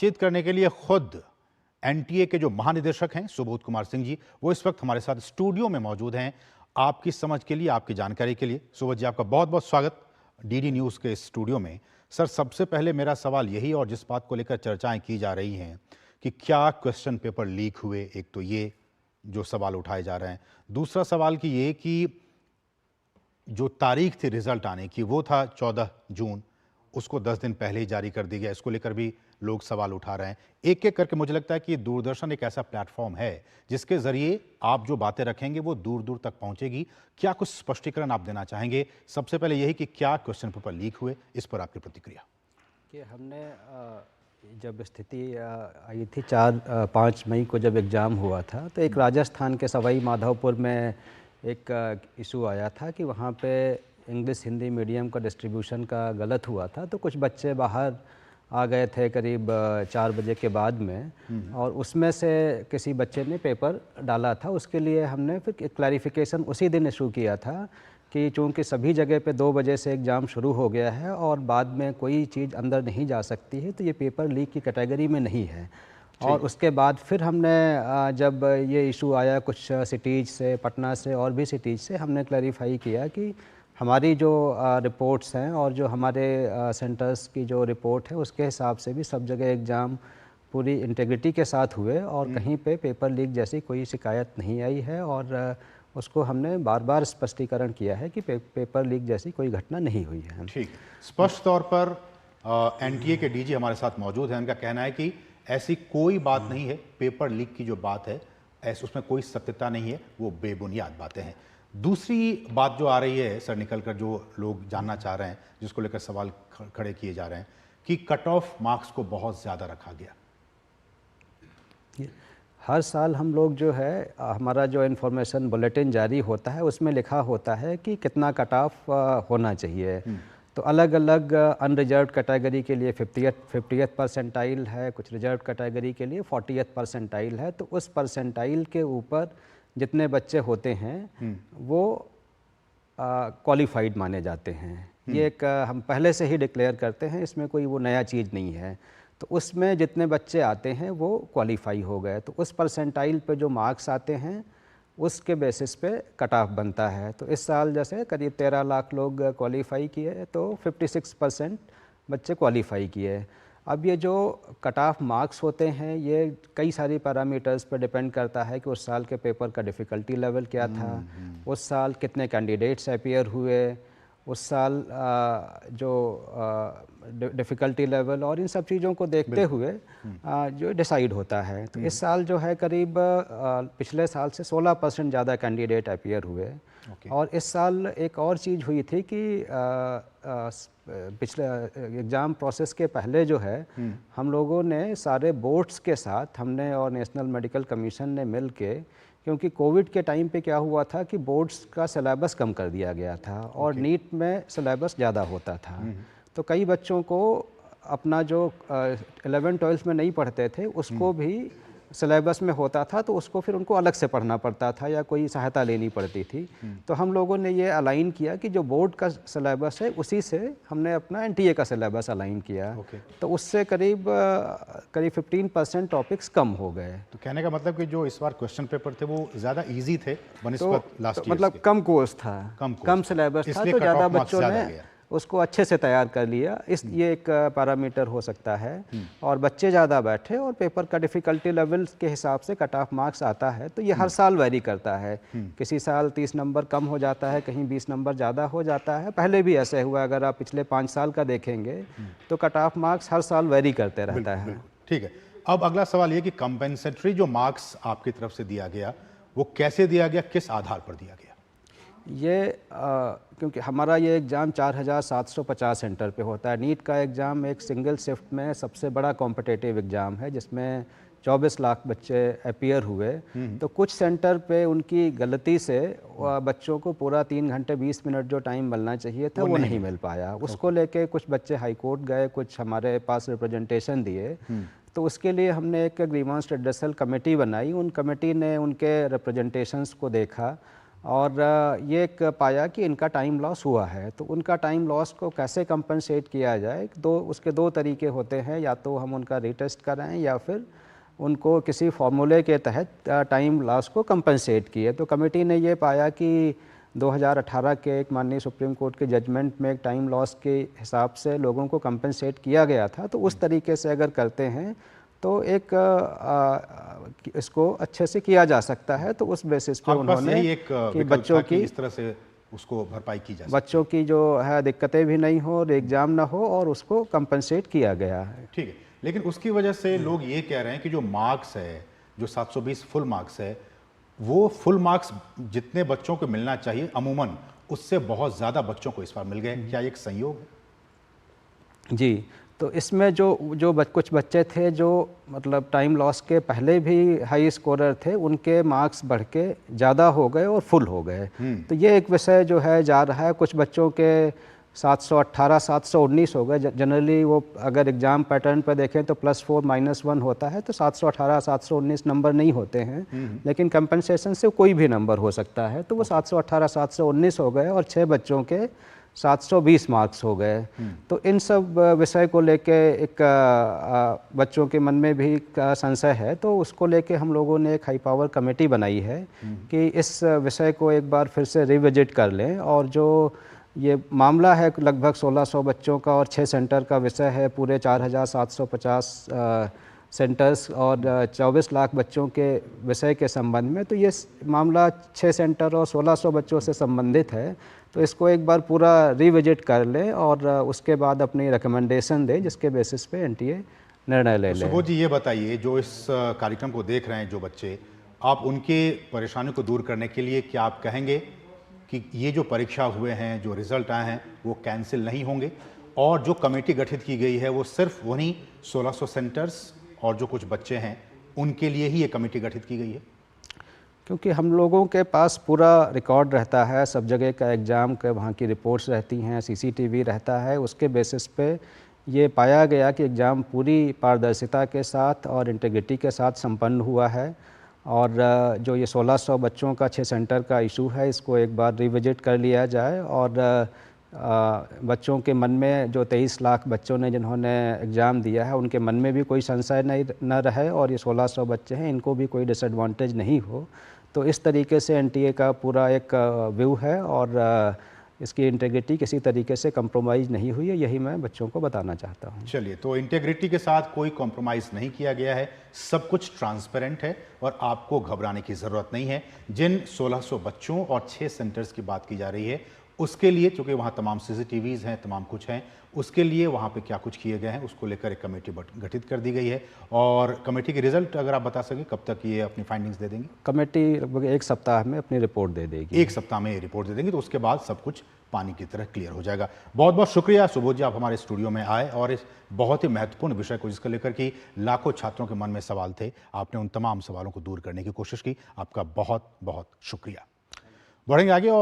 बातचीत करने के लिए खुद एनटीए के जो महानिदेशक हैं सुबोध कुमार सिंह जी, वो इस वक्त हमारे साथ स्टूडियो में मौजूद हैं। आपकी समझ के लिए, आपकी जानकारी के लिए सुबोध जी, आपका बहुत बहुत स्वागत डीडी न्यूज़ के स्टूडियो में। सर, सबसे पहले मेरा सवाल यही, और जिस बात को लेकर चर्चाएं की जा रही हैं कि क्या क्वेश्चन पेपर लीक हुए, एक तो ये जो सवाल उठाए जा रहे हैं। दूसरा सवाल कि ये कि जो तारीख थी रिजल्ट आने की वो था 14 जून, उसको 10 दिन पहले ही जारी कर दी गया। इसको लेकर भी लोग सवाल उठा रहे हैं। एक एक करके मुझे लगता है कि दूरदर्शन एक ऐसा प्लेटफॉर्म है जिसके जरिए आप जो बातें रखेंगे वो दूर दूर तक पहुंचेगी। क्या कुछ स्पष्टीकरण आप देना चाहेंगे? सबसे पहले यही कि क्या क्वेश्चन पेपर लीक हुए, इस पर आपकी प्रतिक्रिया। कि हमने जब स्थिति आई थी 4-5 मई को जब एग्ज़ाम हुआ था, तो एक राजस्थान के सवाई माधोपुर में एक इशू आया था कि वहाँ पे इंग्लिश हिंदी मीडियम का डिस्ट्रीब्यूशन का गलत हुआ था। तो कुछ बच्चे बाहर आ गए थे करीब 4 बजे के बाद में, और उसमें से किसी बच्चे ने पेपर डाला था। उसके लिए हमने फिर क्लैरिफिकेशन उसी दिन इशू किया था कि चूँकि सभी जगह पे 2 बजे से एग्ज़ाम शुरू हो गया है और बाद में कोई चीज़ अंदर नहीं जा सकती है, तो ये पेपर लीक की कैटेगरी में नहीं है। और उसके बाद फिर हमने जब ये इशू आया कुछ सिटीज़ से, पटना से और भी सिटीज़ से, हमने क्लैरिफाई किया कि हमारी जो रिपोर्ट्स हैं और जो हमारे सेंटर्स की जो रिपोर्ट है उसके हिसाब से भी सब जगह एग्ज़ाम पूरी इंटीग्रिटी के साथ हुए और कहीं पे पेपर लीक जैसी कोई शिकायत नहीं आई है। और उसको हमने बार बार स्पष्टीकरण किया है कि पेपर लीक जैसी कोई घटना नहीं हुई है। ठीक, स्पष्ट तौर पर एनटीए के डीजी हमारे साथ मौजूद हैं। उनका कहना है कि ऐसी कोई बात नहीं है, पेपर लीक की जो बात है उसमें कोई सत्यता नहीं है, वो बेबुनियाद बातें हैं। दूसरी बात जो आ रही है सर निकल कर, जो लोग जानना चाह रहे हैं, जिसको लेकर सवाल खड़े किए जा रहे हैं कि कट ऑफ मार्क्स को बहुत ज़्यादा रखा गया। हर साल हम लोग जो है हमारा जो इन्फॉर्मेशन बुलेटिन जारी होता है उसमें लिखा होता है कि कितना कट ऑफ होना चाहिए। तो अलग अलग अनरिजर्व कैटेगरी के लिए 50th परसेंटाइल है, कुछ रिजर्व कैटेगरी के लिए 40th परसेंटाइल है। तो उस परसेंटाइल के ऊपर जितने बच्चे होते हैं वो क्वालिफाइड माने जाते हैं। ये एक हम पहले से ही डिक्लेयर करते हैं, इसमें कोई वो नया चीज़ नहीं है। तो उसमें जितने बच्चे आते हैं वो क्वालिफाई हो गए, तो उस परसेंटाइल पे जो मार्क्स आते हैं उसके बेसिस पे कट ऑफ बनता है। तो इस साल जैसे करीब 13 लाख लोग क्वालिफाई किए, तो 56% बच्चे क्वालिफाई किए। अब ये जो कट ऑफ मार्क्स होते हैं ये कई सारी पैरामीटर्स पर डिपेंड करता है कि उस साल के पेपर का डिफ़िकल्टी लेवल क्या था, उस साल कितने कैंडिडेट्स अपीयर हुए, उस साल जो डिफ़िकल्टी लेवल और इन सब चीज़ों को देखते हुए जो डिसाइड होता है। तो इस साल जो है करीब पिछले साल से 16% ज़्यादा कैंडिडेट अपीयर हुए। और इस साल एक और चीज़ हुई थी कि पिछले एग्ज़ाम प्रोसेस के पहले जो है हम लोगों ने सारे बोर्ड्स के साथ, हमने और नेशनल मेडिकल कमीशन ने मिल के, क्योंकि कोविड के टाइम पे क्या हुआ था कि बोर्ड्स का सिलेबस कम कर दिया गया था और नीट में सिलेबस ज़्यादा होता था। तो कई बच्चों को अपना जो 11-12 में नहीं पढ़ते थे उसको भी सिलेबस में होता था, तो उसको फिर उनको अलग से पढ़ना पड़ता था या कोई सहायता लेनी पड़ती थी। तो हम लोगों ने ये अलाइन किया कि जो बोर्ड का सिलेबस है उसी से हमने अपना एनटीए का सिलेबस अलाइन किया। तो उससे करीब 15% टॉपिक्स कम हो गए। तो कहने का मतलब कि जो इस बार क्वेश्चन पेपर थे वो ज़्यादा इजी थे बनिस्बत लास्ट ईयर मतलब कम कोर्स था, कम सिलेबस था, तो ज़्यादा बच्चों ने उसको अच्छे से तैयार कर लिया। ये एक पैरामीटर हो सकता है। और बच्चे ज़्यादा बैठे और पेपर का डिफ़िकल्टी लेवल के हिसाब से कट ऑफ मार्क्स आता है। तो ये हर साल वेरी करता है, किसी साल 30 नंबर कम हो जाता है, कहीं 20 नंबर ज़्यादा हो जाता है। पहले भी ऐसे हुआ, अगर आप पिछले 5 साल का देखेंगे तो कट ऑफ मार्क्स हर साल वेरी करते रहता है। ठीक है, अब अगला सवाल ये कि कंपेंसेटरी जो मार्क्स आपकी तरफ से दिया गया वो कैसे दिया गया, किस आधार पर दिया गया? ये क्योंकि हमारा ये एग्ज़ाम 4750 सेंटर पे होता है। नीट का एग्ज़ाम एक सिंगल शिफ्ट में सबसे बड़ा कॉम्पिटिटिव एग्ज़ाम है जिसमें 24 लाख बच्चे अपीयर हुए। तो कुछ सेंटर पे उनकी गलती से बच्चों को पूरा 3 घंटे 20 मिनट जो टाइम मिलना चाहिए था वो नहीं मिल पाया। उसको लेके कुछ बच्चे हाई कोर्ट गए, कुछ हमारे पास रिप्रेजेंटेशन दिए। तो उसके लिए हमने एक ग्रीवांस रिड्रेसल कमेटी बनाई। उन कमेटी ने उनके रिप्रेजेंटेशंस को देखा और ये एक पाया कि इनका टाइम लॉस हुआ है। तो उनका टाइम लॉस को कैसे कंपनसेट किया जाए, उसके दो तरीके होते हैं, या तो हम उनका रीटेस्ट कराएं या फिर उनको किसी फार्मूले के तहत टाइम लॉस को कंपनसेट किए। तो कमेटी ने ये पाया कि 2018 के एक माननीय सुप्रीम कोर्ट के जजमेंट में एक टाइम लॉस के हिसाब से लोगों को कंपनसेट किया गया था। तो उस तरीके से अगर करते हैं तो एक इसको अच्छे से किया जा सकता है। तो उस बेसिस पे उन्होंने एक कि बच्चों की इस तरह से उसको भरपाई की जा बच्चों की जो है दिक्कतें भी नहीं हो और एग्ज़ाम ना हो, और उसको कंपनसेट किया गया है। ठीक है, लेकिन उसकी वजह से लोग ये कह रहे हैं कि जो मार्क्स है, जो 720 फुल मार्क्स है, वो फुल मार्क्स जितने बच्चों को मिलना चाहिए अमूमन उससे बहुत ज़्यादा बच्चों को इस बार मिल गए। क्या ये एक संयोग है? जी, तो इसमें कुछ बच्चे थे जो मतलब टाइम लॉस के पहले भी हाई स्कोरर थे, उनके मार्क्स बढ़ के ज़्यादा हो गए और फुल हो गए। तो ये एक विषय जो है जा रहा है। कुछ बच्चों के 718 719 हो गए। जनरली वो अगर एग्ज़ाम पैटर्न पर देखें तो +4 -1 होता है, तो 718 719 नंबर नहीं होते हैं, लेकिन कंपनसेशन से कोई भी नंबर हो सकता है। तो वो 718 719 हो गए और 6 बच्चों के 720 मार्क्स हो गए। तो इन सब विषय को लेके एक बच्चों के मन में भी एक संशय है। तो उसको लेके हम लोगों ने एक हाई पावर कमेटी बनाई है कि इस विषय को एक बार फिर से रिविजिट कर लें। और जो ये मामला है लगभग 1600 बच्चों का और 6 सेंटर का विषय है, पूरे 4750 सेंटर्स और 24 लाख बच्चों के विषय के संबंध में। तो ये मामला 6 सेंटर और 1600 बच्चों से संबंधित है। तो इसको एक बार पूरा रिविजिट कर लें और उसके बाद अपनी रिकमेंडेशन दें, जिसके बेसिस पे एनटीए निर्णय ले ले। सुबोध जी, ये बताइए, जो इस कार्यक्रम को देख रहे हैं जो बच्चे, आप उनके परेशानी को दूर करने के लिए क्या आप कहेंगे कि ये जो परीक्षा हुए हैं, जो रिजल्ट आए हैं, वो कैंसिल नहीं होंगे, और जो कमेटी गठित की गई है वो सिर्फ वहीं 1600 सेंटर्स और जो कुछ बच्चे हैं उनके लिए ही ये कमेटी गठित की गई है? क्योंकि हम लोगों के पास पूरा रिकॉर्ड रहता है, सब जगह का एग्ज़ाम के वहाँ की रिपोर्ट्स रहती हैं, सीसीटीवी रहता है। उसके बेसिस पे ये पाया गया कि एग्ज़ाम पूरी पारदर्शिता के साथ और इंटीग्रिटी के साथ संपन्न हुआ है। और जो ये 1600 बच्चों का 6 सेंटर का इशू है, इसको एक बार रिविजिट कर लिया जाए। और बच्चों के मन में, जो 23 लाख बच्चों ने जिन्होंने एग्ज़ाम दिया है, उनके मन में भी कोई संशय न रहे, और ये 1600 बच्चे हैं, इनको भी कोई डिसएडवांटेज नहीं हो। तो इस तरीके से एनटीए का पूरा एक व्यू है, और इसकी इंटीग्रिटी किसी तरीके से कंप्रोमाइज़ नहीं हुई है, यही मैं बच्चों को बताना चाहता हूँ। चलिए, तो इंटीग्रिटी के साथ कोई कॉम्प्रोमाइज़ नहीं किया गया है, सब कुछ ट्रांसपेरेंट है और आपको घबराने की ज़रूरत नहीं है। जिन 1600 बच्चों और 6 सेंटर्स की बात की जा रही है, उसके लिए, चूँकि वहाँ तमाम सीसीटीवीज़ हैं, तमाम कुछ हैं, उसके लिए वहाँ पे क्या कुछ किए गए हैं उसको लेकर एक कमेटी गठित कर दी गई है। और कमेटी के रिजल्ट अगर आप बता सकें, कब तक ये अपनी फाइंडिंग्स दे देंगी? कमेटी लगभग 1 सप्ताह में अपनी रिपोर्ट दे देगी। 1 सप्ताह में ये रिपोर्ट दे देंगी, तो उसके बाद सब कुछ पानी की तरह क्लियर हो जाएगा। बहुत बहुत शुक्रिया सुबोध जी, आप हमारे स्टूडियो में आए और इस बहुत ही महत्वपूर्ण विषय को, जिसको लेकर कि लाखों छात्रों के मन में सवाल थे, आपने उन तमाम सवालों को दूर करने की कोशिश की। आपका बहुत बहुत शुक्रिया। बढ़ेंगे आगे और